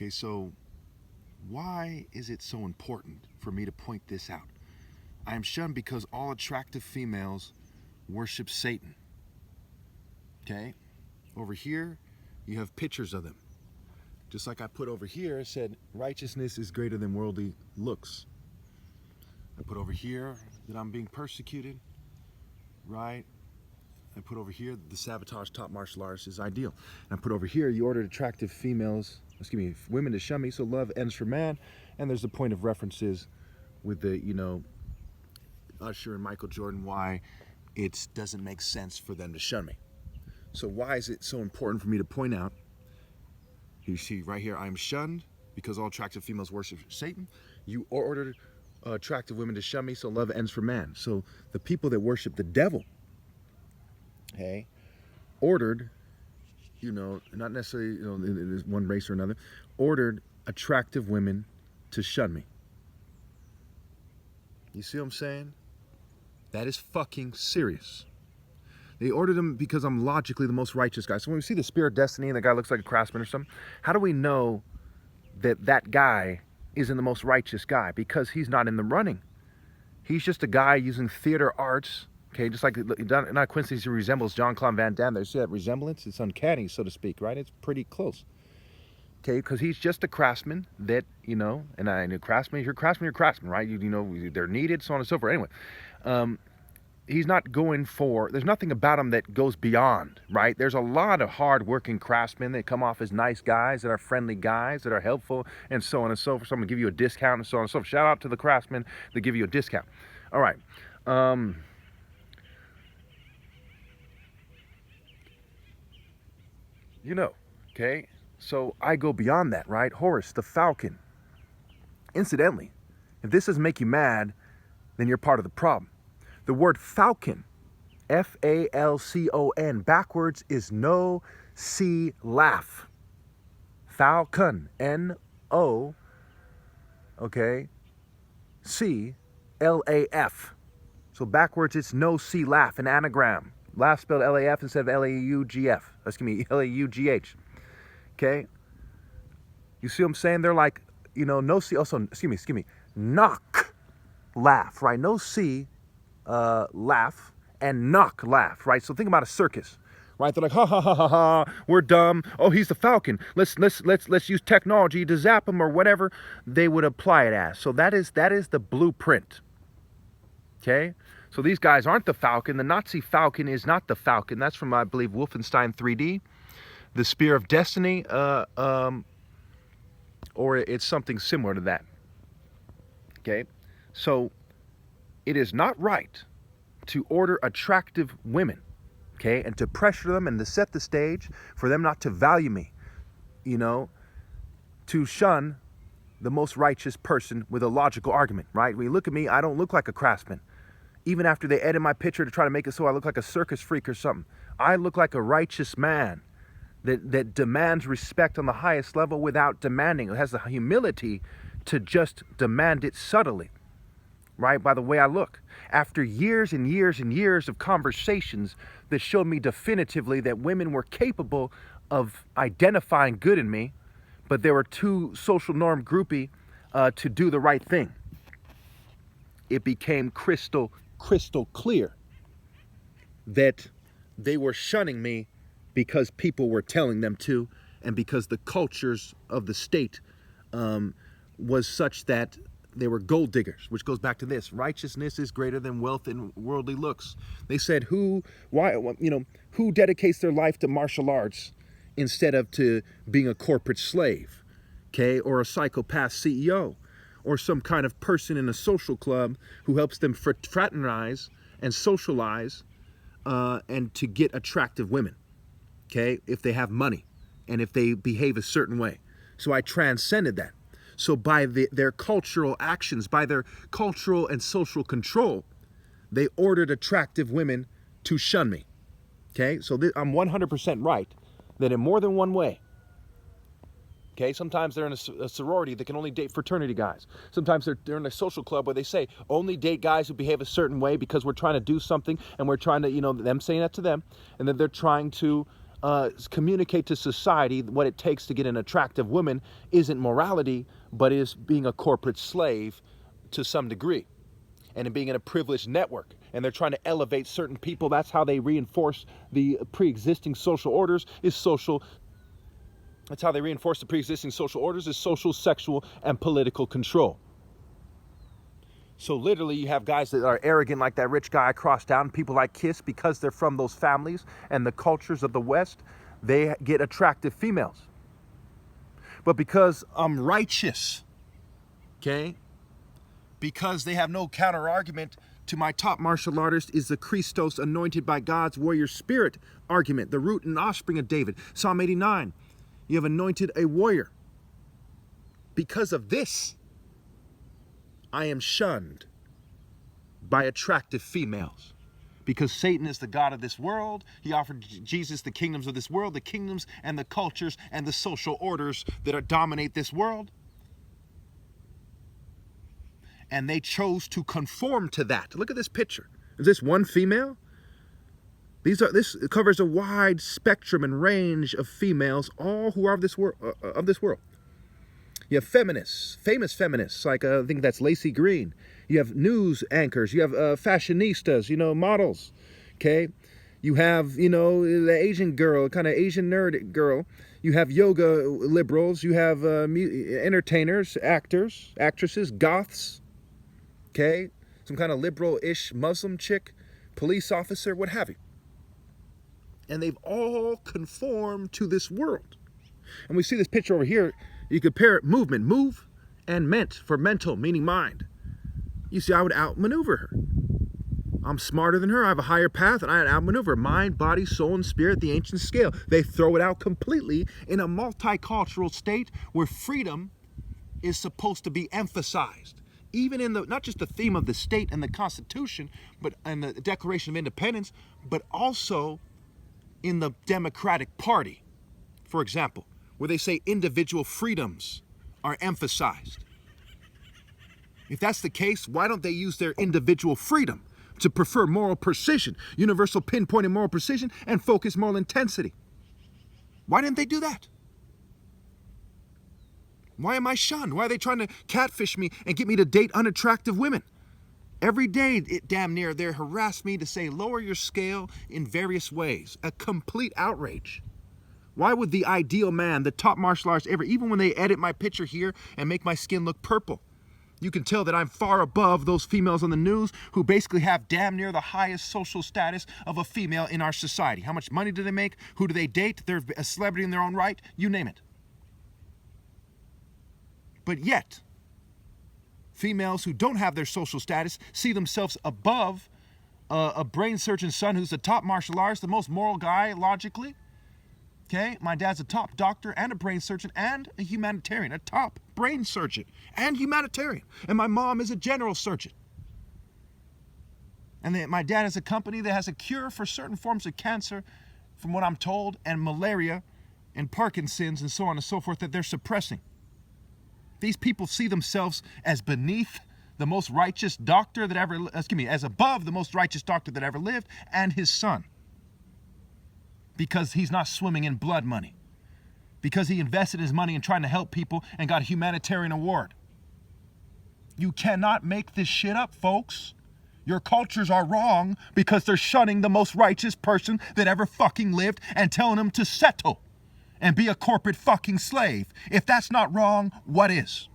Okay, so why is it so important for me to point this out? I am shunned because all attractive females worship Satan. Okay? Over here, you have pictures of them. Just like I put over here, it said, righteousness is greater than worldly looks. I put over here that I'm being persecuted, right? I put over here the sabotage top martial artist is ideal. And I put over here, you ordered attractive women to shun me, so love ends for man. And there's the point of references with the, Usher and Michael Jordan, why it doesn't make sense for them to shun me. So why is it so important for me to point out? You see right here, I am shunned because all attractive females worship Satan. You ordered attractive women to shun me, so love ends for man. So the people that worship the devil, okay, ordered, not necessarily, there's one race or another, ordered attractive women to shun me. You see what I'm saying? That is fucking serious. They ordered him because I'm logically the most righteous guy. So when we see the Spirit of Destiny and the guy looks like a craftsman or something, how do we know that that guy isn't the most righteous guy? Because he's not in the running. He's just a guy using theater arts, okay, just like, not coincidence, he resembles Jean-Claude Van Damme. There's that resemblance. It's uncanny, so to speak, right? It's pretty close. Okay, because he's just a craftsman that, and I know craftsman, you're craftsman, right? They're needed, so on and so forth. Anyway, he's not going for, there's nothing about him that goes beyond, right? There's a lot of hard-working craftsmen that come off as nice guys, that are friendly guys, that are helpful, and so on and so forth. Someone give you a discount and so on and so forth. Shout out to the craftsmen that give you a discount. All right. Okay? So I go beyond that, right? Horus, the falcon. Incidentally, if this doesn't make you mad, then you're part of the problem. The word falcon, F-A-L-C-O-N, backwards is no C laugh. Falcon, N-O, okay, C-L-A-F. So backwards it's no C laugh, an anagram. Laugh spelled L-A-F instead of L-A-U-G-F. L-A-U-G-H. Okay? You see what I'm saying? They're like, no C, also, excuse me, knock, laugh, right? No C, laugh, and knock, laugh, right? So think about a circus, right? They're like, ha ha ha ha ha, we're dumb. Oh, he's the falcon. Let's use technology to zap him or whatever they would apply it as. So that is the blueprint. Okay? So these guys aren't the falcon. The Nazi falcon is not the falcon. That's from, I believe, Wolfenstein 3D. The Spear of Destiny, or it's something similar to that. Okay? So it is not right to order attractive women, okay, and to pressure them and to set the stage for them not to value me, to shun the most righteous person with a logical argument, right? When you look at me, I don't look like a craftsman. Even after they edit my picture to try to make it so I look like a circus freak or something, I look like a righteous man that demands respect on the highest level without demanding. It has the humility to just demand it subtly, right? By the way I look. After years and years and years of conversations that showed me definitively that women were capable of identifying good in me, but they were too social norm groupie to do the right thing. It became crystal clear that they were shunning me because people were telling them to, and because the cultures of the state was such that they were gold diggers, which goes back to this: righteousness is greater than wealth and worldly looks. They said, who dedicates their life to martial arts instead of to being a corporate slave, okay, or a psychopath CEO, or some kind of person in a social club who helps them fraternize and socialize and to get attractive women, okay, if they have money and if they behave a certain way. So I transcended that. So by their cultural actions, by their cultural and social control, they ordered attractive women to shun me. Okay, so I'm 100% right that in more than one way. Okay, sometimes they're in a sorority that can only date fraternity guys. Sometimes they're in a social club where they say only date guys who behave a certain way because we're trying to do something and we're trying to, them saying that to them, and then they're trying to communicate to society what it takes to get an attractive woman isn't morality, but is being a corporate slave to some degree, and being in a privileged network. And they're trying to elevate certain people. That's how they reinforce the pre-existing social orders, is social. That's how they reinforce the pre-existing social orders, is social, sexual, and political control. So literally you have guys that are arrogant like that rich guy across town, people like Kiss, because they're from those families and the cultures of the West, they get attractive females. But because I'm righteous, okay, because they have no counter argument to my top martial artist is the Christos, anointed by God's warrior spirit argument, the root and offspring of David. Psalm 89, you have anointed a warrior. Because of this, I am shunned by attractive females. Because Satan is the god of this world. He offered Jesus the kingdoms of this world, the kingdoms and the cultures and the social orders that dominate this world. And they chose to conform to that. Look at this picture. Is this one female? This covers a wide spectrum and range of females, all who are of this world. You have feminists, famous feminists, like I think that's Lacey Green. You have news anchors. You have fashionistas, models. Okay, you have the Asian girl, kind of Asian nerd girl. You have yoga liberals. You have entertainers, actors, actresses, goths. Okay, some kind of liberal-ish Muslim chick, police officer, what have you. And they've all conformed to this world. And we see this picture over here. You compare it, movement, move, and ment, for mental, meaning mind. You see, I would outmaneuver her. I'm smarter than her. I have a higher path, and I outmaneuver mind, body, soul, and spirit, the ancient scale. They throw it out completely in a multicultural state where freedom is supposed to be emphasized. Even in not just the theme of the state and the Constitution, but in the Declaration of Independence, but also in the Democratic Party, for example, where they say individual freedoms are emphasized. If that's the case, why don't they use their individual freedom to prefer moral precision, universal pinpointed moral precision, and focus moral intensity? Why didn't they do that? Why am I shunned? Why are they trying to catfish me and get me to date unattractive women? Every day, damn near, they harass me to say, lower your scale in various ways. A complete outrage. Why would the ideal man, the top martial artist ever, even when they edit my picture here and make my skin look purple, you can tell that I'm far above those females on the news who basically have damn near the highest social status of a female in our society. How much money do they make? Who do they date? They're a celebrity in their own right. You name it. But yet, females who don't have their social status see themselves above a brain surgeon's son who's the top martial artist, the most moral guy, logically. Okay, my dad's a top doctor and a brain surgeon and a humanitarian, a top brain surgeon and humanitarian. And my mom is a general surgeon. And my dad has a company that has a cure for certain forms of cancer, from what I'm told, and malaria and Parkinson's and so on and so forth that they're suppressing. These people see themselves as beneath the most righteous doctor that ever, as above the most righteous doctor that ever lived and his son. Because he's not swimming in blood money. Because he invested his money in trying to help people and got a humanitarian award. You cannot make this shit up, folks. Your cultures are wrong because they're shunning the most righteous person that ever fucking lived and telling him to settle and be a corporate fucking slave. If that's not wrong, what is?